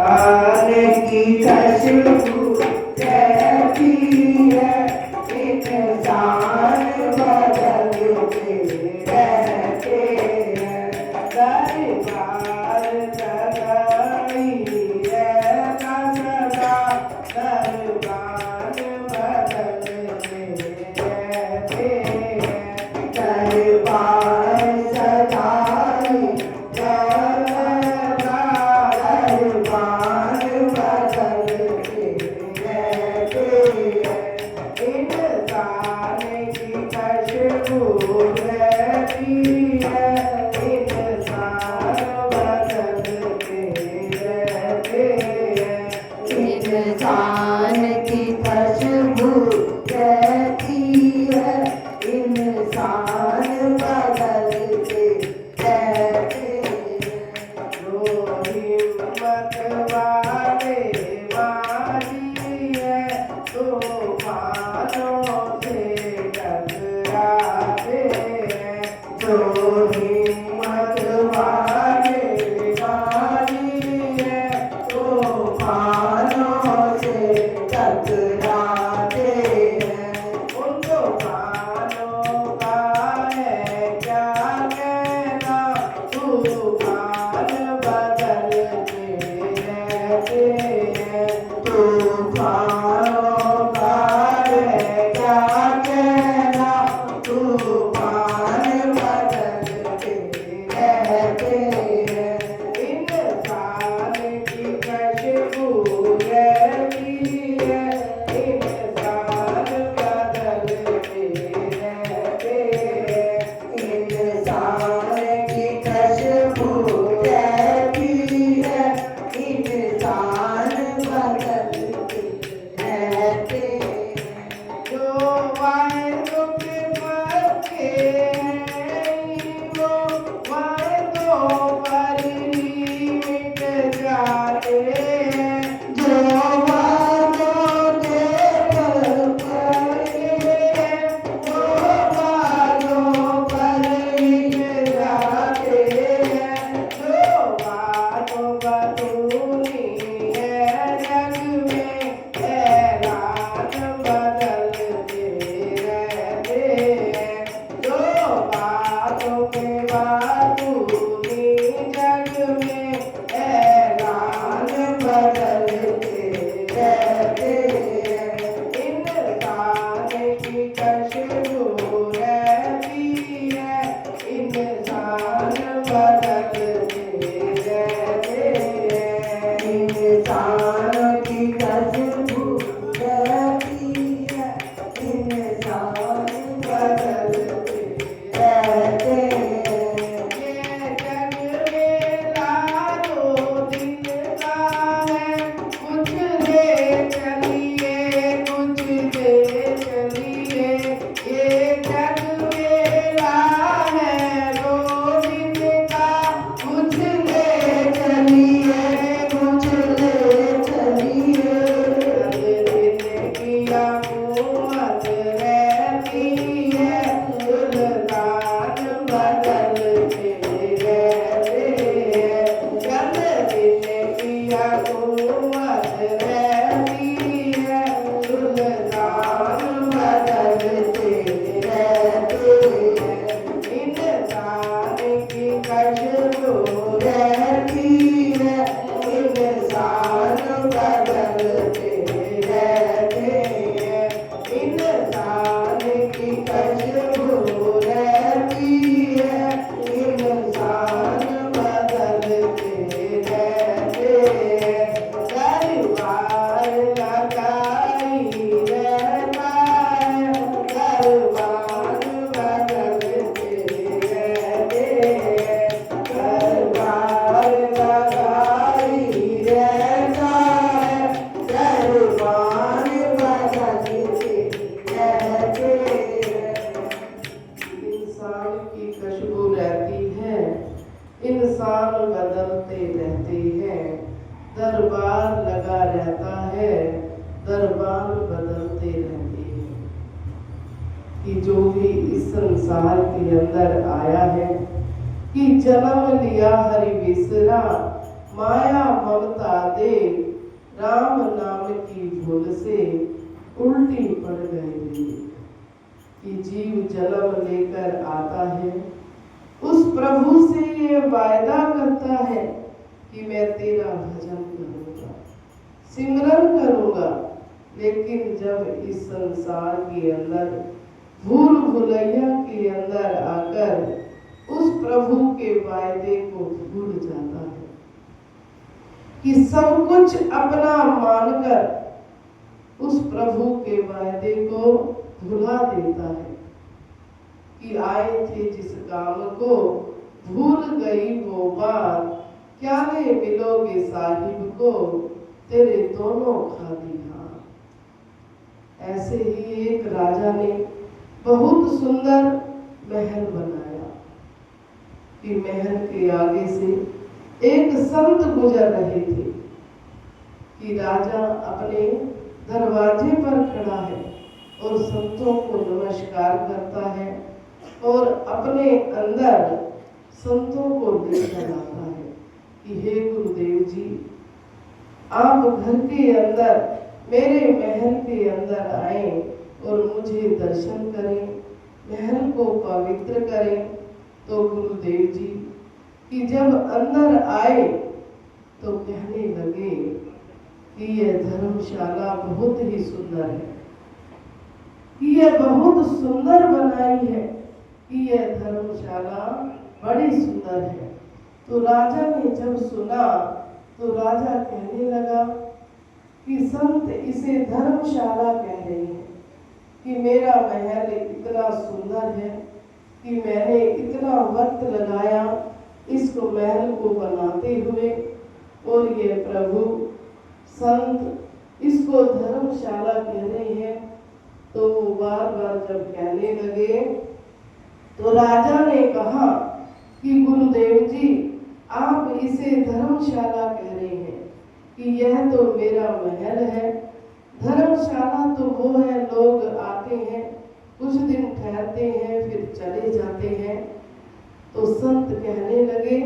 की खुशबू रहती है, इंसान बदलते रहते हैं। दरबार लगाई है सदा, दरबार बदलते रहते हैं। दरबार सजाई दरबार बदलते रहते हैं। इंसान की खुशबू रहती है, इंसान बदलते रहते हैं। इंसान की खुशबू रहती है, इंसान बदलते रहते हैं। जो हिम्मत वाले बाजी है, तूफानों से टकराते हैं। जो हिम्मत वाले बाजी है, तूफानों से टकराते हैं। उन तूफानों का है क्या कहना, तूफान बदलते रहते हैं। तूफानों का है क्या कहना, तूफान बदलते रहते हैं। इंसान की खुशबू रहती है, इंसान बदलते रहते हैं। इंसान की खुशबू रहती है, इंसान बदलते रहते हैं। जो वायदों के पक्के हैं, वो वायदों पर ही मिट जाते हैं। जो वायदों के पक्के हैं, वो वायदों पर ही मिट जाते हैं। जो बातों बतूनी है जग में, ऐलान बदलते रहते हैं। जो बातों के बतूनी जग में, ऐलान बदलते रहते हैं। इंसान की खुशबू रहती है, इंसान बदलते रहते हैं। इंसान की खुशबू रहती है, इंसान बदलते रहते हैं। ये जग मेरा दो दिन का है, कुछ देर चलिए कुछ देर चलिए। ये जग मेरा है दो दिन का, कुछ देर चलिए कुछ देर चलिए। दिन की आमद रहती है, सुल्तान बदलते रहते हैं। दिन की आमद रहती है, सुल्तान बदलते रहते हैं। इंसान की खुशबू रहती है, इंसान बदलते रहते हैं। इंसान की खुशबू रहती है, इंसान बदलते रहते हैं। दरबार लगाई रहता है, दरबार बदलते रहते हैं। दरबार लगाई रहता है, दरबार बदलते रहते हैं। इंसान की खुशबू रहती है, इंसान बदलते रहते हैं। दरबार लगा रहता है, दरबार बदलते रहते हैं। कि जो भी इस संसार के अंदर आया है, कि जन्म लिया हरि विसरा, माया ममता दे से उल्टी पड़ गई कि जीव जन्म लेकर आता है, उस प्रभु से ये वायदा करता है कि मैं तेरा भजन करूंगा, सिमरन करूंगा, लेकिन जब इस संसार के अंदर भूल भुलैया के अंदर आकर उस प्रभु के वायदे को भूल जाता है कि सब कुछ अपना मानकर उस प्रभु के वायदे को भुला देता है कि आए थे जिस काम को भूल गई वो बात, क्या ले मिलोगे साहिब को तेरे दोनों खाली हाथ। ऐसे ही एक राजा ने बहुत सुंदर महल बनाया कि महल के आगे से एक संत गुजर रहे थे कि राजा अपने दरवाजे पर खड़ा है और संतों को नमस्कार करता है और अपने अंदर संतों को लेकर आता है कि हे गुरुदेव जी, आप घर के अंदर मेरे महल के अंदर आए और मुझे दर्शन करें, महल को पवित्र करें। तो गुरुदेव जी कि जब अंदर आए तो कहने लगे कि यह धर्मशाला बहुत ही सुंदर है, कि यह बहुत सुंदर बनाई है, कि यह धर्मशाला बड़ी सुंदर है। तो राजा ने जब सुना तो राजा कहने लगा कि संत इसे धर्मशाला कह रहे हैं कि मेरा महल इतना सुंदर है कि मैंने इतना वक्त लगाया इसको महल को बनाते हुए, और ये प्रभु संत इसको धर्मशाला कह रहे हैं। तो वो बार बार जब कहने लगे तो राजा ने कहा कि गुरुदेव जी, आप इसे धर्मशाला कह रहे हैं कि यह तो मेरा महल है, धर्मशाला तो वो है लोग आते हैं, कुछ दिन ठहरते हैं, फिर चले जाते हैं। तो संत कहने लगे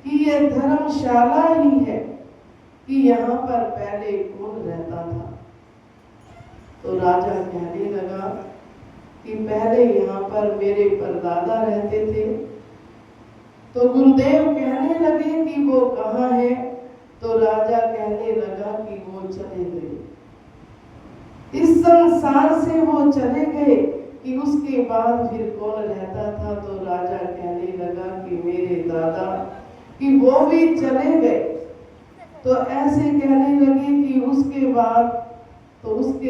कि यह धर्मशाला ही है, कि यहाँ पर पहले कौन रहता था। तो राजा कहने लगा कि पहले यहाँ पर मेरे परदादा रहते थे। तो गुरुदेव कहने लगे कि वो कहाँ है। तो राजा कहने लगा कि वो चले गए, इस संसार से वो चले गए, कि उसके बाद फिर कौन रहता था। तो राजा कहने लगा कि मेरे दादा, कि वो भी चले गए। तो ऐसे कहने लगे कि उसके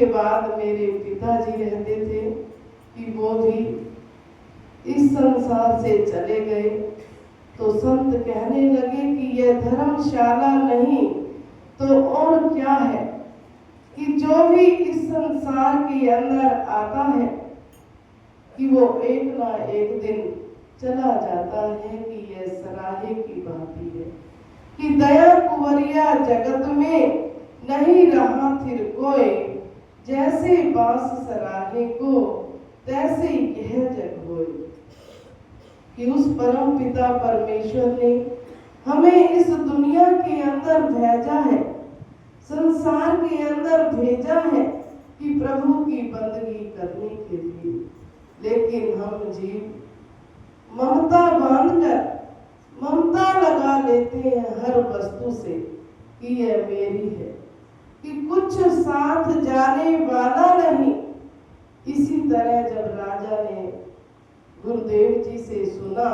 बाद मेरे पिताजी रहते थे, कि वो भी इस संसार से चले गए। तो संत कहने लगे कि यह धर्मशाला नहीं तो और क्या है, कि जो भी इस संसार के अंदर आता है कि वो एक ना एक दिन चला जाता है, कि यह सराहे की बाती है, कि दया कुंवरिया जगत में नहीं रहा फिर कोई, जैसे बांस सराहे को तैसे यह जग होए। कि उस परम पिता परमेश्वर ने हमें इस दुनिया के अंदर भेजा है, संसार के अंदर भेजा है कि प्रभु की बंदगी करने के लिए। लेकिन हम जीव ममता बांधकर ममता लगा लेते हैं हर वस्तु से कि यह मेरी है, कि कुछ साथ जाने वाला नहीं। इसी तरह जब राजा ने गुरुदेव जी से सुना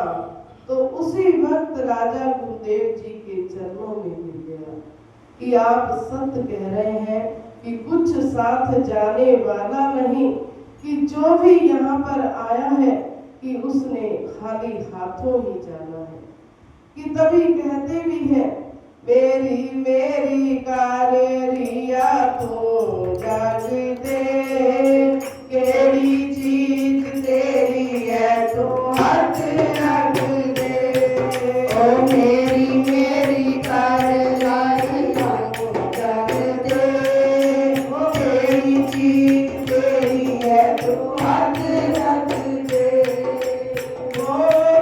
तो उसी वक्त राजा गुरुदेव जी के चरणों में गिर गया कि आप सत्य कह रहे हैं कि कुछ साथ जाने वाला नहीं, कि जो भी यहाँ पर आया है कि उसने खाली हाथों ही जाना है। कि तभी कहते भी हैं, मेरी मेरी कारिया तू जग दे, केड़ी चीज तेरी है तू हाथ रख दे। ओ मेरी मेरी कारिया तू जग दे, ओ केड़ी चीज तेरी है तू हाथ रख दे। ओ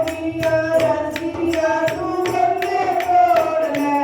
मिया रसिया तू बंदे तोड़ ले,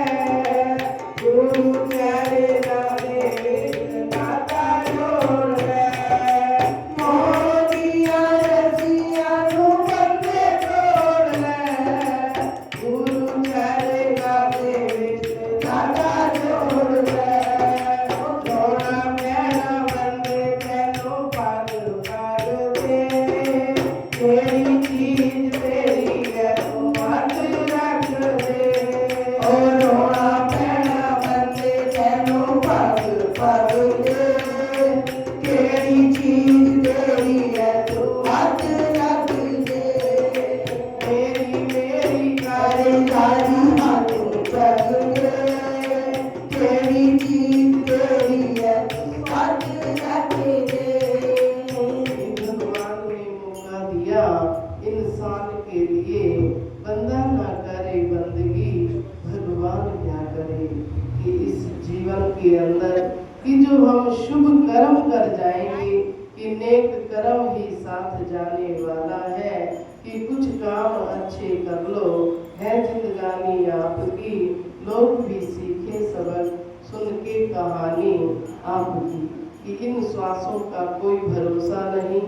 जीवन के अंदर कि जो हम शुभ कर्म कर जाएंगे कि नेक कर्म ही साथ जाने वाला है, कि कुछ काम अच्छे कर लो है जिंदगानी आपकी, लोग भी सीखे सबक सुन के कहानी आपकी। कि इन श्वासों का कोई भरोसा नहीं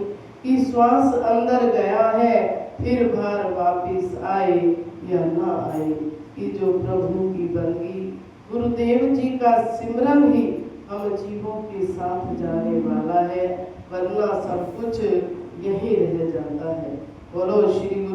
कि श्वास अंदर गया है फिर बार वापिस आए या ना आए। कि जो प्रभु की बंदगी गुरुदेव जी का सिमरन ही हम जीवों के साथ जाने वाला है, वरना सब कुछ यही रह जाता है। बोलो श्री